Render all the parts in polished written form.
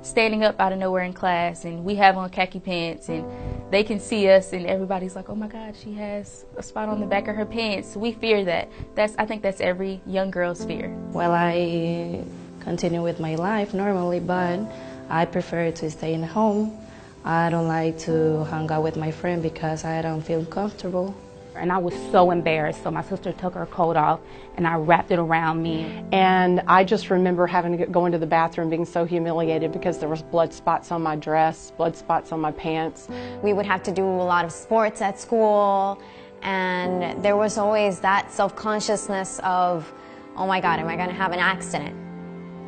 standing up out of nowhere in class, and we have on khaki pants, and they can see us, and everybody's like, oh my God, she has a spot on the back of her pants. We fear that. I think that's every young girl's fear. Well, I continue with my life normally, but I prefer to stay in home. I don't like to hang out with my friend because I don't feel comfortable. And I was so embarrassed, so my sister took her coat off and I wrapped it around me. And I just remember having to go into the bathroom being so humiliated because there was blood spots on my dress, blood spots on my pants. We would have to do a lot of sports at school, and there was always that self-consciousness of, oh my God, am I going to have an accident?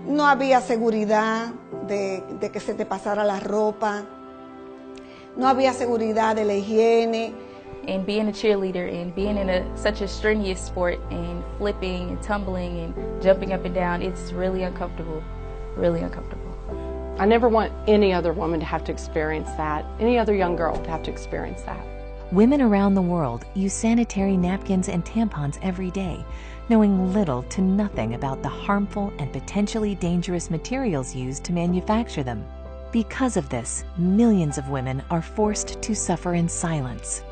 No había seguridad de que se te pasara la ropa. No había seguridad de la higiene. And being a cheerleader and being in such a strenuous sport and flipping and tumbling and jumping up and down, it's really uncomfortable, really uncomfortable. I never want any other woman to have to experience that, any other young girl to have to experience that. Women around the world use sanitary napkins and tampons every day, knowing little to nothing about the harmful and potentially dangerous materials used to manufacture them. Because of this, millions of women are forced to suffer in silence.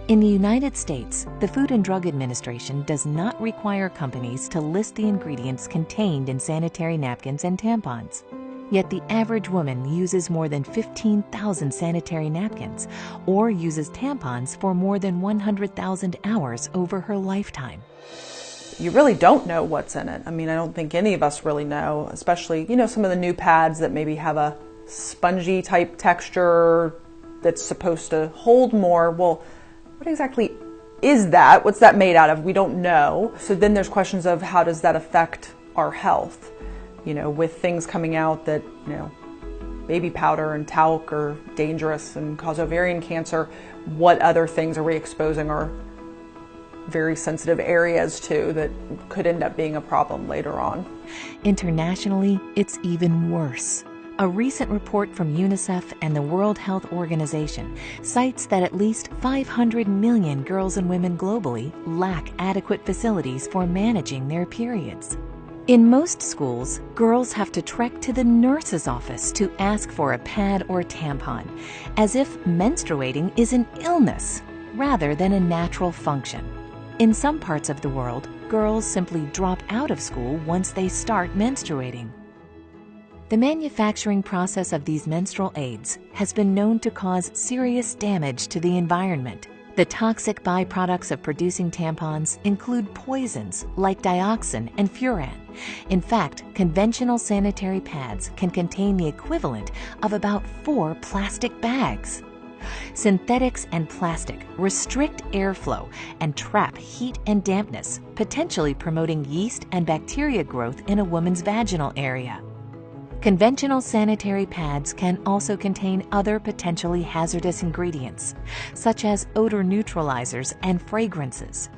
In the United States, the Food and Drug Administration does not require companies to list the ingredients contained in sanitary napkins and tampons. Yet the average woman uses more than 15,000 sanitary napkins or uses tampons for more than 100,000 hours over her lifetime. You really don't know what's in it. I mean, I don't think any of us really know, especially, some of the new pads that maybe have a spongy type texture that's supposed to hold more. Well, what exactly is that? What's that made out of? We don't know. So then there's questions of how does that affect our health? With things coming out that, baby powder and talc are dangerous and cause ovarian cancer, what other things are we exposing our very sensitive areas to that could end up being a problem later on? Internationally, it's even worse. A recent report from UNICEF and the World Health Organization cites that at least 500 million girls and women globally lack adequate facilities for managing their periods. In most schools, girls have to trek to the nurse's office to ask for a pad or tampon, as if menstruating is an illness rather than a natural function. In some parts of the world, girls simply drop out of school once they start menstruating. The manufacturing process of these menstrual aids has been known to cause serious damage to the environment. The toxic byproducts of producing tampons include poisons like dioxin and furan. In fact, conventional sanitary pads can contain the equivalent of about 4 plastic bags. Synthetics and plastic restrict airflow and trap heat and dampness, potentially promoting yeast and bacteria growth in a woman's vaginal area. Conventional sanitary pads can also contain other potentially hazardous ingredients, such as odor neutralizers and fragrances.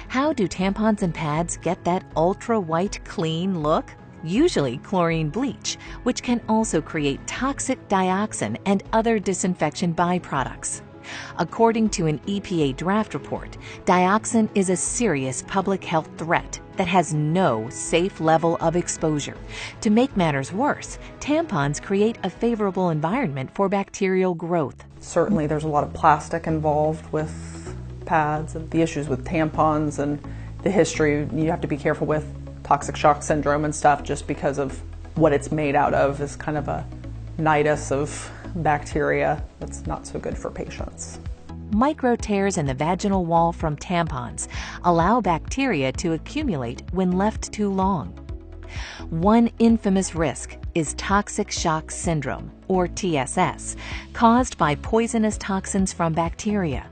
How do tampons and pads get that ultra-white clean look? Usually chlorine bleach, which can also create toxic dioxin and other disinfection byproducts. According to an EPA draft report, dioxin is a serious public health threat that has no safe level of exposure. To make matters worse, tampons create a favorable environment for bacterial growth. Certainly there's a lot of plastic involved with pads and the issues with tampons and the history. You have to be careful with toxic shock syndrome and stuff just because of what it's made out of is kind of a nidus of bacteria that's not so good for patients. Micro tears in the vaginal wall from tampons allow bacteria to accumulate when left too long. One infamous risk is toxic shock syndrome, or TSS, caused by poisonous toxins from bacteria.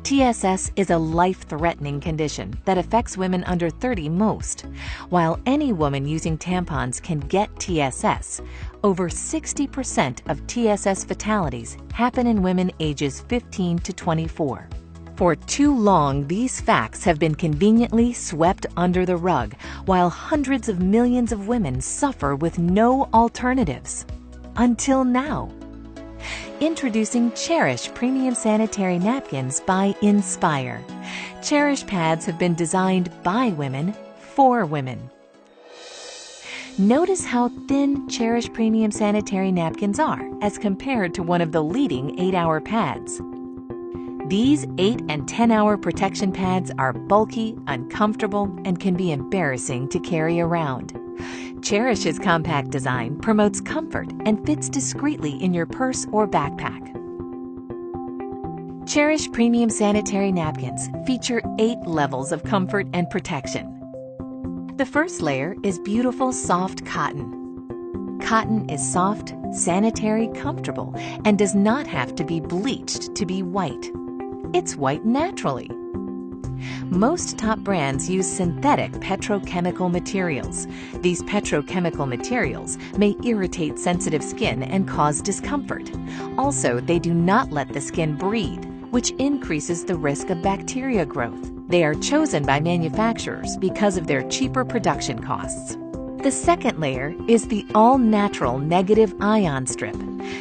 TSS is a life-threatening condition that affects women under 30 most. While any woman using tampons can get TSS, over 60% of TSS fatalities happen in women ages 15 to 24. For too long, these facts have been conveniently swept under the rug, while hundreds of millions of women suffer with no alternatives. Until now. Introducing Cherish Premium Sanitary Napkins by Nspire. Cherish pads have been designed by women for women. Notice how thin Cherish Premium Sanitary Napkins are as compared to one of the leading 8-hour pads. These 8 and 10-hour protection pads are bulky, uncomfortable, and can be embarrassing to carry around. Cherish's compact design promotes comfort and fits discreetly in your purse or backpack. Cherish Premium Sanitary Napkins feature 8 levels of comfort and protection. The first layer is beautiful, soft cotton. Cotton is soft, sanitary, comfortable, and does not have to be bleached to be white. It's white naturally. Most top brands use synthetic petrochemical materials. These petrochemical materials may irritate sensitive skin and cause discomfort. Also, they do not let the skin breathe, which increases the risk of bacteria growth. They are chosen by manufacturers because of their cheaper production costs. The second layer is the all-natural negative ion strip.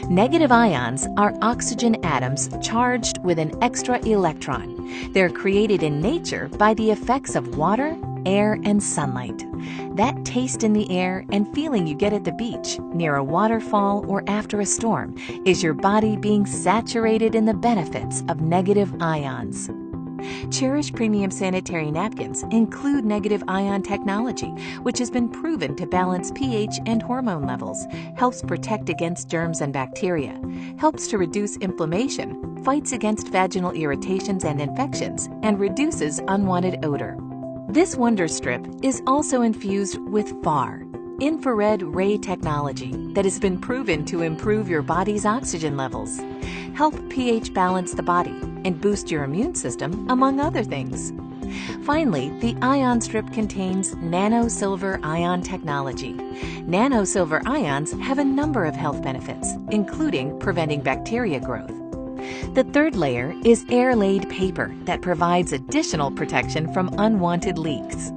Negative ions are oxygen atoms charged with an extra electron. They're created in nature by the effects of water, air, and sunlight. That taste in the air and feeling you get at the beach, near a waterfall, or after a storm is your body being saturated in the benefits of negative ions. Cherish Premium Sanitary Napkins include negative ion technology, which has been proven to balance pH and hormone levels, helps protect against germs and bacteria, helps to reduce inflammation, fights against vaginal irritations and infections, and reduces unwanted odor. This Wonder Strip is also infused with FAR, infrared ray technology, that has been proven to improve your body's oxygen levels, help pH balance the body, and boost your immune system, among other things. Finally, the ion strip contains nano-silver ion technology. Nano-silver ions have a number of health benefits, including preventing bacteria growth. The third layer is air-laid paper that provides additional protection from unwanted leaks.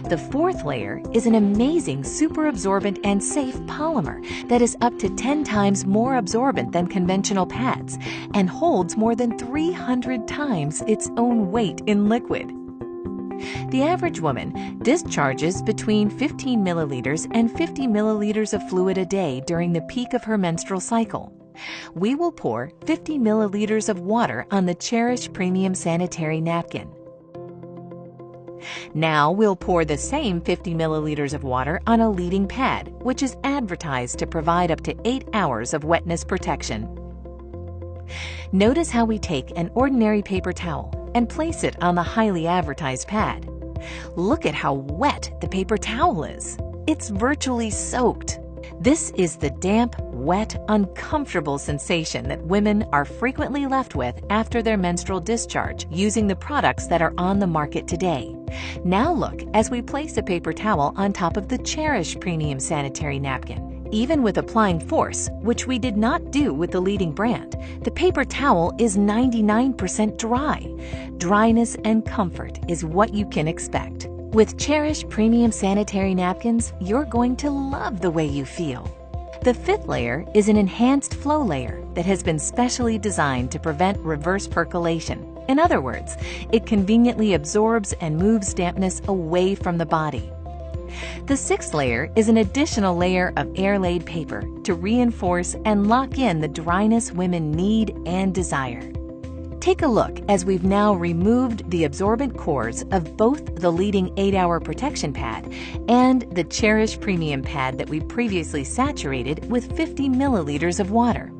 The fourth layer is an amazing super absorbent and safe polymer that is up to 10 times more absorbent than conventional pads and holds more than 300 times its own weight in liquid. The average woman discharges between 15 milliliters and 50 milliliters of fluid a day during the peak of her menstrual cycle. We will pour 50 milliliters of water on the Cherish Premium Sanitary Napkin. Now we'll pour the same 50 milliliters of water on a leading pad, which is advertised to provide up to 8 hours of wetness protection. Notice how we take an ordinary paper towel and place it on the highly advertised pad. Look at how wet the paper towel is. It's virtually soaked. This is the damp, wet, uncomfortable sensation that women are frequently left with after their menstrual discharge using the products that are on the market today. Now look as we place a paper towel on top of the Cherish Premium Sanitary Napkin. Even with applying force, which we did not do with the leading brand, the paper towel is 99% dry. Dryness and comfort is what you can expect. With Cherish Premium Sanitary Napkins, you're going to love the way you feel. The fifth layer is an enhanced flow layer that has been specially designed to prevent reverse percolation. In other words, it conveniently absorbs and moves dampness away from the body. The sixth layer is an additional layer of air-laid paper to reinforce and lock in the dryness women need and desire. Take a look as we've now removed the absorbent cores of both the leading 8-hour protection pad and the Cherish Premium pad that we previously saturated with 50 milliliters of water.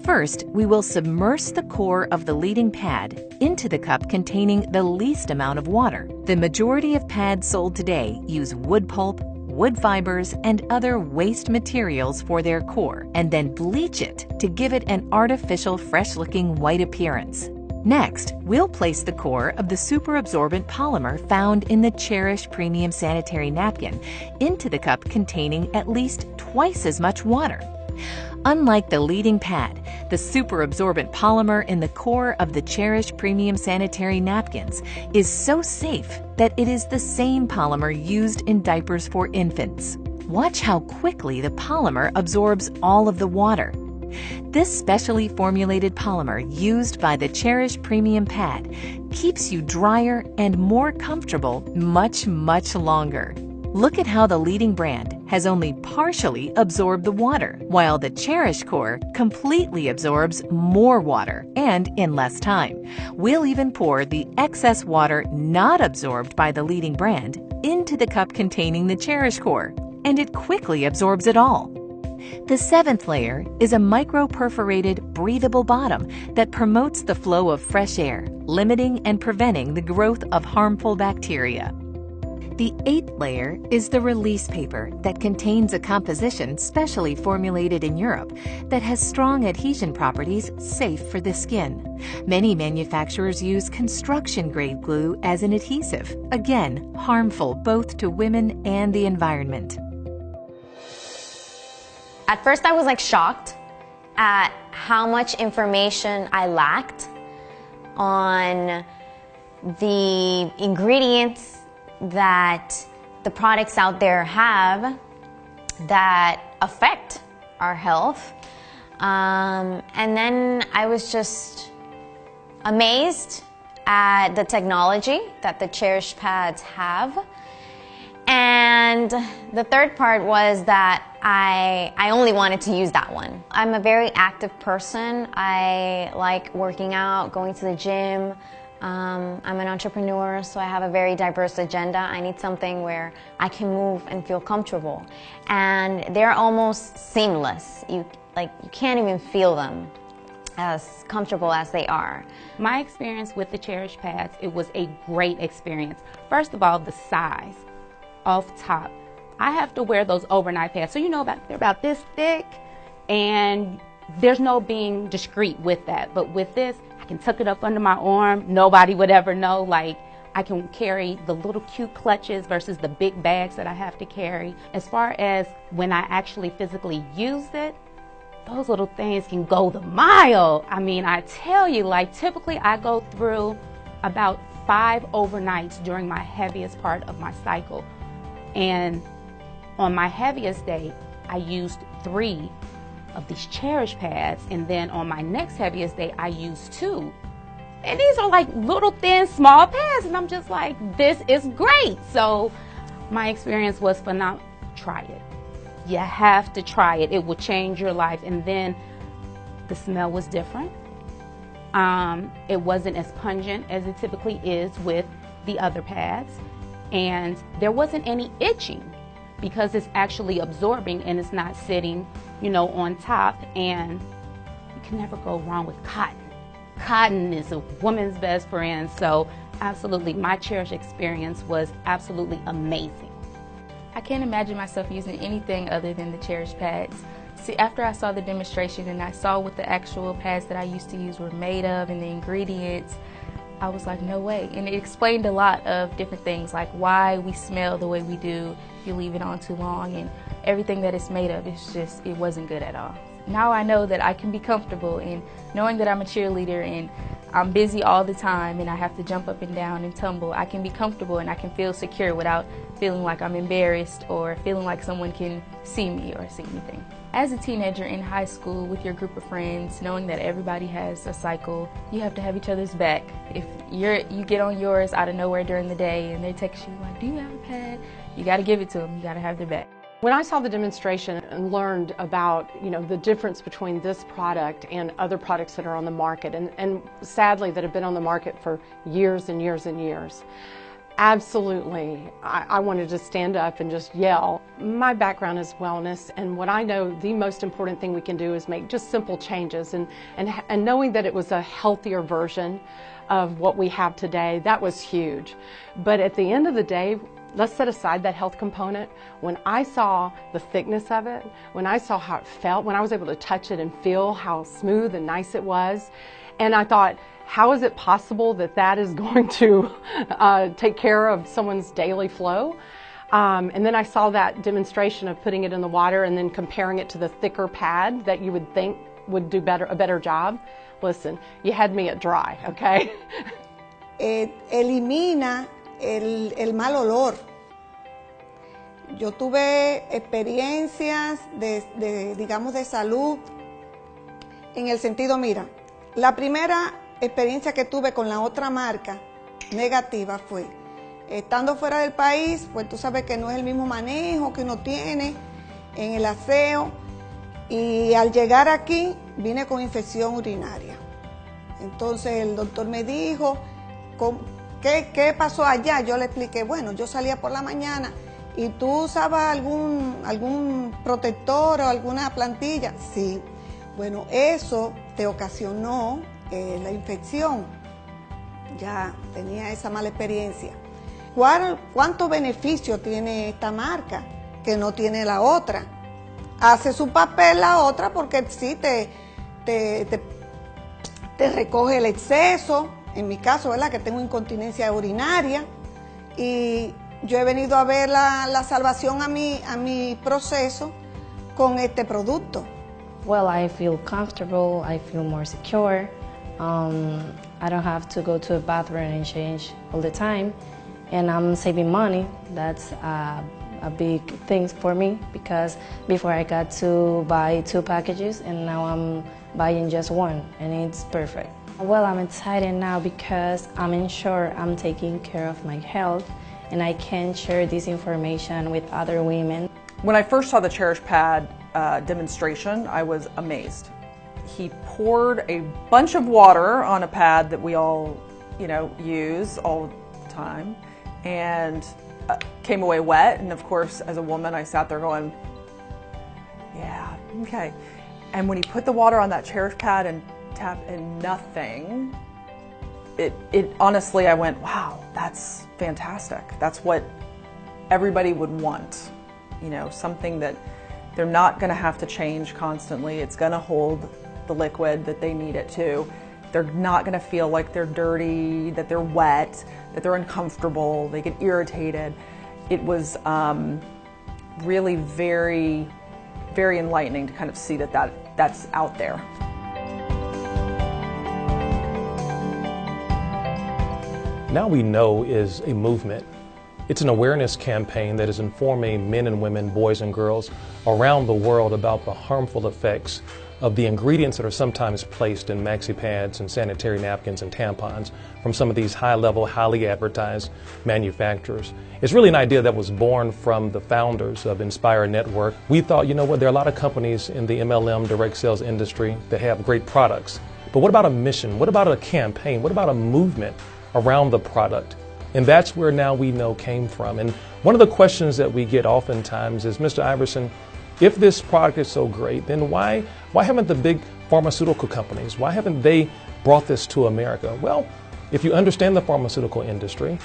First, we will submerge the core of the leading pad into the cup containing the least amount of water. The majority of pads sold today use wood pulp, wood fibers, and other waste materials for their core, and then bleach it to give it an artificial, fresh-looking white appearance. Next, we'll place the core of the super absorbent polymer found in the Cherish Premium Sanitary Napkin into the cup containing at least twice as much water. Unlike the leading pad, the super absorbent polymer in the core of the Cherish Premium Sanitary Napkins is so safe that it is the same polymer used in diapers for infants. Watch how quickly the polymer absorbs all of the water. This specially formulated polymer used by the Cherish Premium pad keeps you drier and more comfortable much longer. Look at how the leading brand has only partially absorbed the water, while the Cherish core completely absorbs more water and in less time. We'll even pour the excess water not absorbed by the leading brand into the cup containing the Cherish core, and it quickly absorbs it all. The 7th layer is a micro-perforated, breathable bottom that promotes the flow of fresh air, limiting and preventing the growth of harmful bacteria. The 8th layer is the release paper that contains a composition specially formulated in Europe that has strong adhesion properties safe for the skin. Many manufacturers use construction-grade glue as an adhesive, again harmful both to women and the environment. At first I was like shocked at how much information I lacked on the ingredients that the products out there have that affect our health. And then I was just amazed at the technology that the Cherish pads have. And the third part was that I only wanted to use that one. I'm a very active person. I like working out, going to the gym. I'm an entrepreneur, so I have a very diverse agenda. I need something where I can move and feel comfortable. And they're almost seamless. You can't even feel them as comfortable as they are. My experience with the Cherish pads, it was a great experience. First of all, the size. Off top, I have to wear those overnight pads, so they're about this thick, and there's no being discreet with that. But with this, I can tuck it up under my arm. Nobody would ever know. Like, I can carry the little cute clutches versus the big bags that I have to carry. As far as when I actually physically use it, those little things can go the mile. I mean, I tell you, like, typically I go through about 5 overnights during my heaviest part of my cycle. And on my heaviest day, I used 3 of these Cherish pads, and then on my next heaviest day, I used 2. And these are like little thin, small pads, and I'm just like, this is great. So my experience was phenomenal. Try it. You have to try it. It will change your life. And then the smell was different. It wasn't as pungent as it typically is with the other pads. And there wasn't any itching because it's actually absorbing and it's not sitting, on top. And you can never go wrong with cotton. Cotton is a woman's best friend. So absolutely, my Cherish experience was absolutely amazing. I can't imagine myself using anything other than the Cherish pads. See, after I saw the demonstration and I saw what the actual pads that I used to use were made of and the ingredients, I was like, no way. And it explained a lot of different things, like why we smell the way we do if you leave it on too long, and everything that it's made of. It wasn't good at all. Now I know that I can be comfortable in knowing that I'm a cheerleader and I'm busy all the time and I have to jump up and down and tumble. I can be comfortable and I can feel secure without feeling like I'm embarrassed or feeling like someone can see me or see anything. As a teenager in high school with your group of friends, knowing that everybody has a cycle, you have to have each other's back. If you get on yours out of nowhere during the day and they text you like, do you have a pad? You got to give it to them. You got to have their back. When I saw the demonstration and learned about, the difference between this product and other products that are on the market, and sadly that have been on the market for years and years and years, absolutely, I wanted to stand up and just yell. My background is wellness, and what I know the most important thing we can do is make just simple changes, and knowing that it was a healthier version of what we have today, that was huge. But at the end of the day, let's set aside that health component. When I saw the thickness of it, when I saw how it felt, when I was able to touch it and feel how smooth and nice it was, and I thought, how is it possible that that is going to take care of someone's daily flow? And then I saw that demonstration of putting it in the water and then comparing it to the thicker pad that you would think would do a better job. Listen, you had me at dry, okay? Elimina el mal olor. Yo tuve experiencias digamos, de salud en el sentido, mira, la primera experiencia que tuve con la otra marca negativa fue Estando fuera del país, pues tú sabes que no es el mismo manejo que uno tiene en el aseo. Y al llegar aquí, vine con infección urinaria. Entonces el doctor me dijo, ¿qué pasó allá? Yo le expliqué, bueno, yo salía por la mañana y tú usabas algún protector o alguna plantilla. Sí, bueno, eso te ocasionó la infección. Ya tenía esa mala experiencia. ¿Cuánto beneficio tiene esta marca que no tiene la otra? Hace su papel la otra porque sí te recoge el exceso, en mi caso, ¿verdad? Que tengo incontinencia urinaria, y yo he venido a ver la salvación a mi proceso con este producto. Well, I feel comfortable, I feel more secure. I don't have to go to a bathroom and change all the time, and I'm saving money. That's a big thing for me, because before I got to buy 2 packages and now I'm buying just 1, and it's perfect. Well, I'm excited now because I'm sure I'm taking care of my health and I can share this information with other women. When I first saw the Cherish pad demonstration, I was amazed. He poured a bunch of water on a pad that we all, use all the time, and came away wet. And of course, as a woman, I sat there going, yeah, okay. And when he put the water on that Cherish pad and tapped in nothing, it honestly, I went, wow, that's fantastic. That's what everybody would want. Something that they're not going to have to change constantly. It's going to hold the liquid that they need it to. They're not going to feel like they're dirty, that they're wet, that they're uncomfortable, they get irritated. It was really very, very enlightening to kind of see that's out there. Now We Know is a movement. It's an awareness campaign that is informing men and women, boys and girls around the world about the harmful effects of the ingredients that are sometimes placed in maxi pads and sanitary napkins and tampons from some of these high-level, highly advertised manufacturers. It's really an idea that was born from the founders of Nspire Network. We thought, there are a lot of companies in the MLM direct sales industry that have great products, but what about a mission? What about a campaign? What about a movement around the product? And that's where Now We Know came from. And one of the questions that we get oftentimes is, Mr. Iverson, if this product is so great, then why haven't the big pharmaceutical companies, why haven't they brought this to America? Well, if you understand the pharmaceutical industry,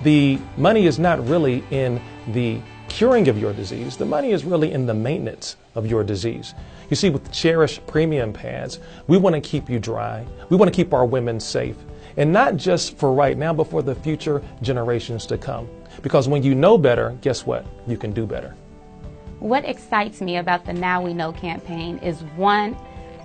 the money is not really in the curing of your disease. The money is really in the maintenance of your disease. You see, with Cherish premium pads, we want to keep you dry. We want to keep our women safe. And not just for right now, but for the future generations to come. Because when you know better, guess what? You can do better. What excites me about the Now We Know campaign is, one,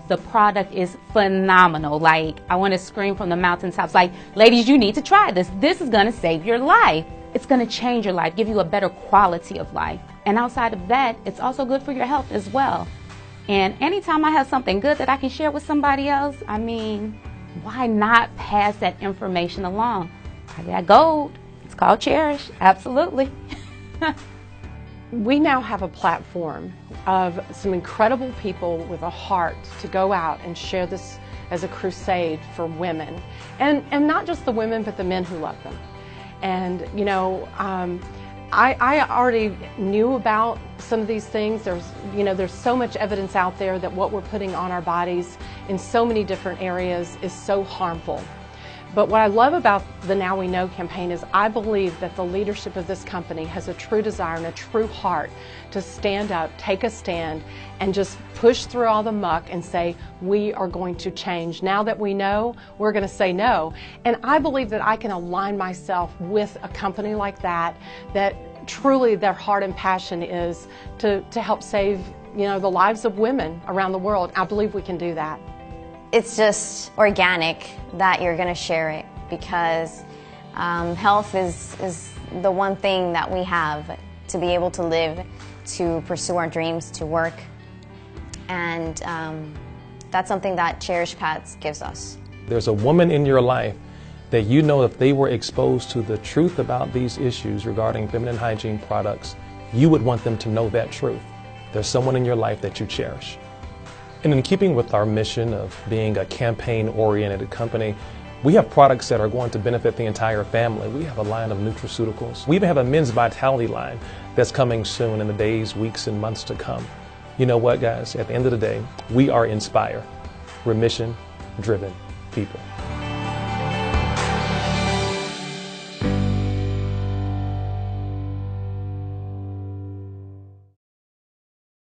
the product is phenomenal. Like, I want to scream from the mountaintops, like, ladies, you need to try this. This is going to save your life. It's going to change your life, give you a better quality of life. And outside of that, it's also good for your health as well. And anytime I have something good that I can share with somebody else, I mean, why not pass that information along? I got gold. It's called Cherish. Absolutely. We now have a platform of some incredible people with a heart to go out and share this as a crusade for women. And not just the women, but the men who love them. And, I already knew about some of these things. There's so much evidence out there that what we're putting on our bodies in so many different areas is so harmful. But what I love about the Now We Know campaign is I believe that the leadership of this company has a true desire and a true heart to stand up, take a stand, and just push through all the muck and say, we are going to change. Now that we know, we're going to say no. And I believe that I can align myself with a company like that truly their heart and passion is to help save, the lives of women around the world. I believe we can do that. It's just organic that you're going to share it, because health is the one thing that we have to be able to live, to pursue our dreams, to work. And that's something that Cherish Pads gives us. There's a woman in your life that you know if they were exposed to the truth about these issues regarding feminine hygiene products, you would want them to know that truth. There's someone in your life that you cherish. And in keeping with our mission of being a campaign-oriented company, we have products that are going to benefit the entire family. We have a line of nutraceuticals. We even have a men's vitality line that's coming soon in the days, weeks, and months to come. You know what, guys? At the end of the day, we are Nspire. We're mission-driven people.